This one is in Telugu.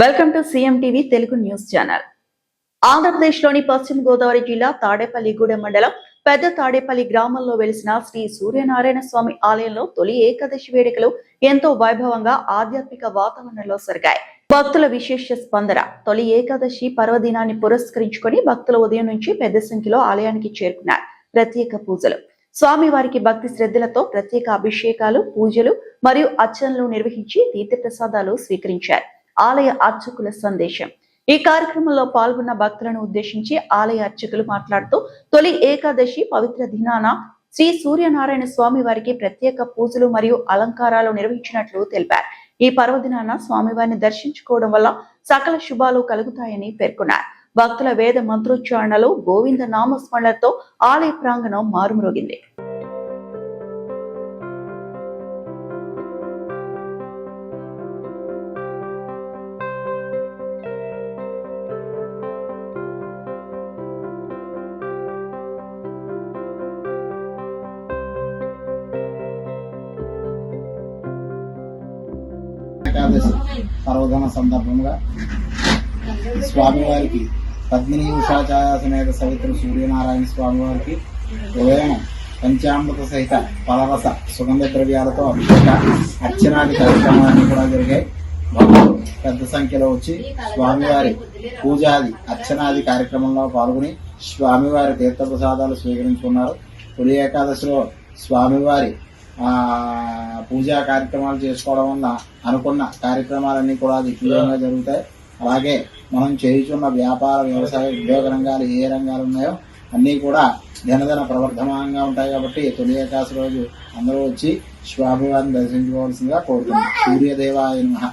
Welcome to CM TV Telugu news channel. ఆంధ్రప్రదేశ్లోని పశ్చిమ గోదావరి జిల్లా తాడేపల్లిగూడెం మండలం పెద్ద తాడేపల్లి గ్రామంలో వెలిసిన శ్రీ సూర్యనారాయణ స్వామి ఆలయంలో తొలి ఏకాదశి వేడుకలు ఎంతో వైభవంగా ఆధ్యాత్మిక వాతావరణంలో జరిగాయి. భక్తుల విశేష స్పందన. తొలి ఏకాదశి పర్వదినాన్ని పురస్కరించుకొని భక్తులు ఉదయం నుంచి పెద్ద సంఖ్యలో ఆలయానికి చేరుకున్నారు. ప్రత్యేక పూజలు, స్వామివారికి భక్తి శ్రద్ధలతో ప్రత్యేక అభిషేకాలు, పూజలు మరియు అర్చనలు నిర్వహించి తీర్థప్రసాదాలు స్వీకరించారు. ఆలయ అర్చకుల సందేశం. ఈ కార్యక్రమంలో పాల్గొన్న భక్తులను ఉద్దేశించి ఆలయ అర్చకులు మాట్లాడుతూ తొలి ఏకాదశి పవిత్ర దినాన శ్రీ సూర్యనారాయణ స్వామి వారికి ప్రత్యేక పూజలు మరియు అలంకారాలు నిర్వహించినట్లు తెలిపారు. ఈ పర్వదినాన స్వామివారిని దర్శించుకోవడం వల్ల సకల శుభాలు కలుగుతాయని పేర్కొన్నారు. భక్తుల వేద మంత్రోచ్చారణలు, గోవింద నామస్మరణలతో ఆలయ ప్రాంగణం మారుమ్రోగింది. ఏకాదశి పర్వదిన సందర్భంగా స్వామివారికి పద్మిని ఉషాఛాయ సమేత సవిత్ర సూర్యనారాయణ స్వామివారికి ఉదయం పంచామృత సహిత ఫలరస సుగంధ ద్రవ్యాలతో అభిషేక అర్చనాది కార్యక్రమాలన్నీ కూడా జరిగాయి. భక్తులు పెద్ద సంఖ్యలో వచ్చి స్వామివారి పూజాది అర్చనాది కార్యక్రమంలో పాల్గొని స్వామివారి తీర్థప్రసాదాలు స్వీకరించుకున్నారు. తొలి ఏకాదశిలో స్వామివారి పూజా కార్యక్రమాలు చేసుకోవడం వల్ల అనుకున్న కార్యక్రమాలన్నీ కూడా దిగ్విజయంగా జరుగుతాయి. అలాగే మనం చేయుచున్న వ్యాపార, వ్యవసాయ, ఉద్యోగ రంగాలు ఏ రంగాలు ఉన్నాయో అన్నీ కూడా దినదిన ప్రవర్ధమానంగా ఉంటాయి. కాబట్టి తొలి ఏకాదశి రోజు అందరూ వచ్చి స్వామివారిని దర్శించుకోవాల్సిందిగా కోరుతున్నాం. సూర్యదేవాయ నమః.